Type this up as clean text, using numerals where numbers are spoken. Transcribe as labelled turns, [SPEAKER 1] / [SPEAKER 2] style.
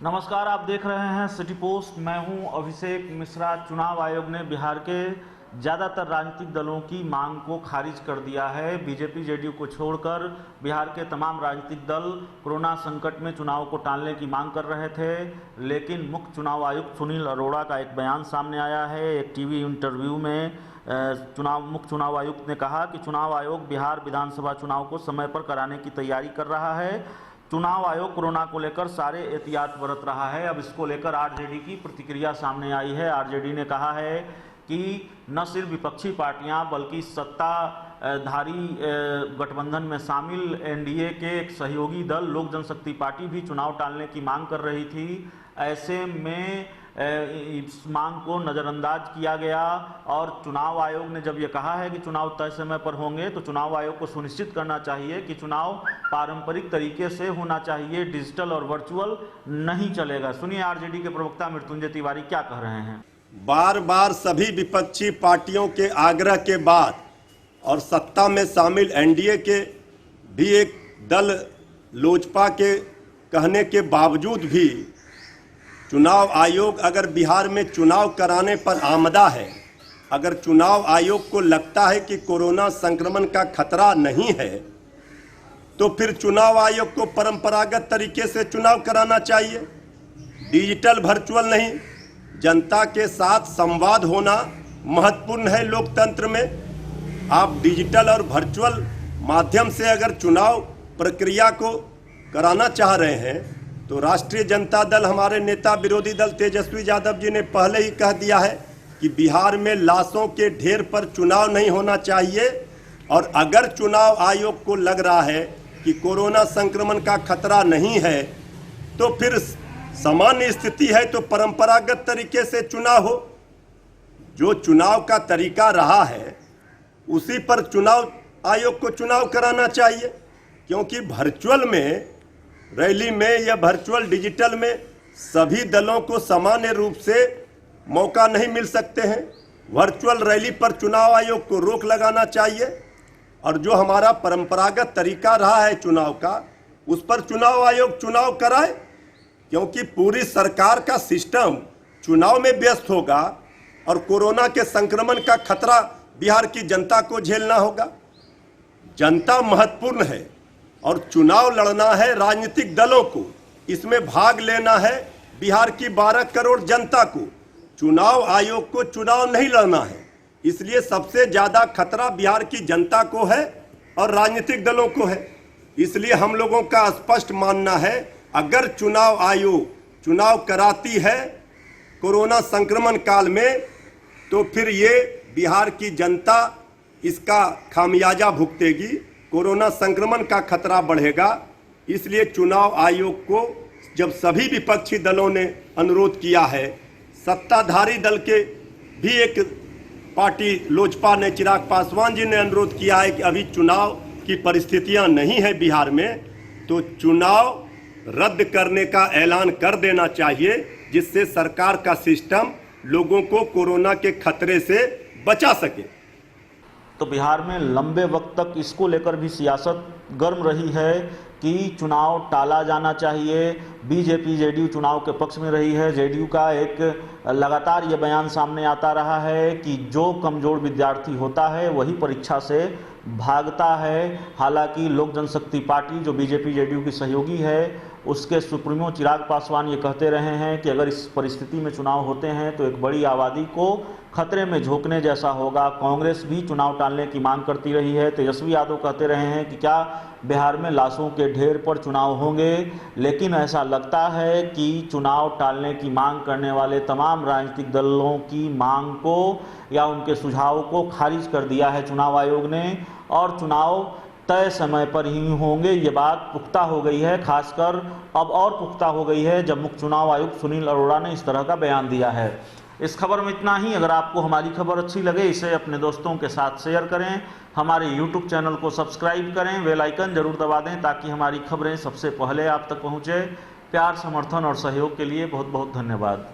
[SPEAKER 1] नमस्कार, आप देख रहे हैं सिटी पोस्ट। मैं हूं अभिषेक मिश्रा। चुनाव आयोग ने बिहार के ज़्यादातर राजनीतिक दलों की मांग को खारिज कर दिया है। बीजेपी जेडीयू को छोड़कर बिहार के तमाम राजनीतिक दल कोरोना संकट में चुनाव को टालने की मांग कर रहे थे, लेकिन मुख्य चुनाव आयुक्त सुनील अरोड़ा का एक बयान सामने आया है। एक टीवी इंटरव्यू में मुख्य चुनाव आयुक्त ने कहा कि चुनाव आयोग बिहार विधानसभा चुनाव को समय पर कराने की तैयारी कर रहा है। चुनाव आयोग कोरोना को लेकर सारे एहतियात बरत रहा है। अब इसको लेकर आरजेडी की प्रतिक्रिया सामने आई है। आरजेडी ने कहा है कि न सिर्फ विपक्षी पार्टियां बल्कि सत्ताधारी गठबंधन में शामिल एनडीए के एक सहयोगी दल लोक जनशक्ति पार्टी भी चुनाव टालने की मांग कर रही थी। ऐसे में इस मांग को नज़रअंदाज किया गया और चुनाव आयोग ने जब ये कहा है कि चुनाव तय समय पर होंगे तो चुनाव आयोग को सुनिश्चित करना चाहिए कि चुनाव पारंपरिक तरीके से होना चाहिए, डिजिटल और वर्चुअल नहीं चलेगा। सुनिए आरजेडी के प्रवक्ता मृत्युंजय तिवारी क्या कह रहे हैं।
[SPEAKER 2] बार बार सभी विपक्षी पार्टियों के आग्रह के बाद और सत्ता में शामिल एनडीए के भी एक दल लोजपा के कहने के बावजूद भी चुनाव आयोग अगर बिहार में चुनाव कराने पर आमदा है, अगर चुनाव आयोग को लगता है कि कोरोना संक्रमण का खतरा नहीं है, तो फिर चुनाव आयोग को परंपरागत तरीके से चुनाव कराना चाहिए, डिजिटल वर्चुअल नहीं। जनता के साथ संवाद होना महत्वपूर्ण है लोकतंत्र में। आप डिजिटल और वर्चुअल माध्यम से अगर चुनाव प्रक्रिया को कराना चाह रहे हैं तो राष्ट्रीय जनता दल, हमारे नेता विरोधी दल तेजस्वी यादव जी ने पहले ही कह दिया है कि बिहार में लाशों के ढेर पर चुनाव नहीं होना चाहिए। और अगर चुनाव आयोग को लग रहा है कि कोरोना संक्रमण का खतरा नहीं है तो फिर सामान्य स्थिति है तो परंपरागत तरीके से चुनाव हो। जो चुनाव का तरीका रहा है उसी पर चुनाव आयोग को चुनाव कराना चाहिए, क्योंकि वर्चुअल में रैली में या वर्चुअल डिजिटल में सभी दलों को सामान्य रूप से मौका नहीं मिल सकते हैं। वर्चुअल रैली पर चुनाव आयोग को रोक लगाना चाहिए और जो हमारा परंपरागत तरीका रहा है चुनाव का, उस पर चुनाव आयोग चुनाव कराए, क्योंकि पूरी सरकार का सिस्टम चुनाव में व्यस्त होगा और कोरोना के संक्रमण का खतरा बिहार की जनता को झेलना होगा। जनता महत्वपूर्ण है और चुनाव लड़ना है राजनीतिक दलों को, इसमें भाग लेना है बिहार की 12 करोड़ जनता को। चुनाव आयोग को चुनाव नहीं लड़ना है, इसलिए सबसे ज़्यादा खतरा बिहार की जनता को है और राजनीतिक दलों को है। इसलिए हम लोगों का स्पष्ट मानना है, अगर चुनाव आयोग चुनाव कराती है कोरोना संक्रमण काल में तो फिर ये बिहार की जनता इसका खामियाजा भुगतेगी, कोरोना संक्रमण का खतरा बढ़ेगा। इसलिए चुनाव आयोग को जब सभी विपक्षी दलों ने अनुरोध किया है, सत्ताधारी दल के भी एक पार्टी लोजपा ने, चिराग पासवान जी ने अनुरोध किया है कि अभी चुनाव की परिस्थितियां नहीं है बिहार में, तो चुनाव रद्द करने का ऐलान कर देना चाहिए, जिससे सरकार का सिस्टम लोगों को कोरोना के खतरे से बचा सके।
[SPEAKER 1] तो बिहार में लंबे वक्त तक इसको लेकर भी सियासत गर्म रही है कि चुनाव टाला जाना चाहिए। बीजेपी जेडीयू चुनाव के पक्ष में रही है। जेडीयू का एक लगातार ये बयान सामने आता रहा है कि जो कमज़ोर विद्यार्थी होता है वही परीक्षा से भागता है। हालांकि लोक जनशक्ति पार्टी जो बीजेपी जेडीयू की सहयोगी है, उसके सुप्रीमो चिराग पासवान ये कहते रहे हैं कि अगर इस परिस्थिति में चुनाव होते हैं तो एक बड़ी आबादी को खतरे में झोंकने जैसा होगा। कांग्रेस भी चुनाव टालने की मांग करती रही है। तेजस्वी यादव कहते रहे हैं कि क्या बिहार में लाशों के ढेर पर चुनाव होंगे, लेकिन ऐसा लगता है कि चुनाव टालने की मांग करने वाले तमाम राजनीतिक दलों की मांग को या उनके सुझाव को खारिज कर दिया है चुनाव आयोग ने और चुनाव तय समय पर ही होंगे। ये बात पुख्ता हो गई है, खासकर अब और पुख्ता हो गई है जब मुख्य चुनाव आयुक्त सुनील अरोड़ा ने इस तरह का बयान दिया है। इस खबर में इतना ही। अगर आपको हमारी खबर अच्छी लगे इसे अपने दोस्तों के साथ शेयर करें, हमारे यूट्यूब चैनल को सब्सक्राइब करें, बेल आइकन जरूर दबा दें ताकि हमारी खबरें सबसे पहले आप तक पहुँचे। प्यार, समर्थन और सहयोग के लिए बहुत बहुत धन्यवाद।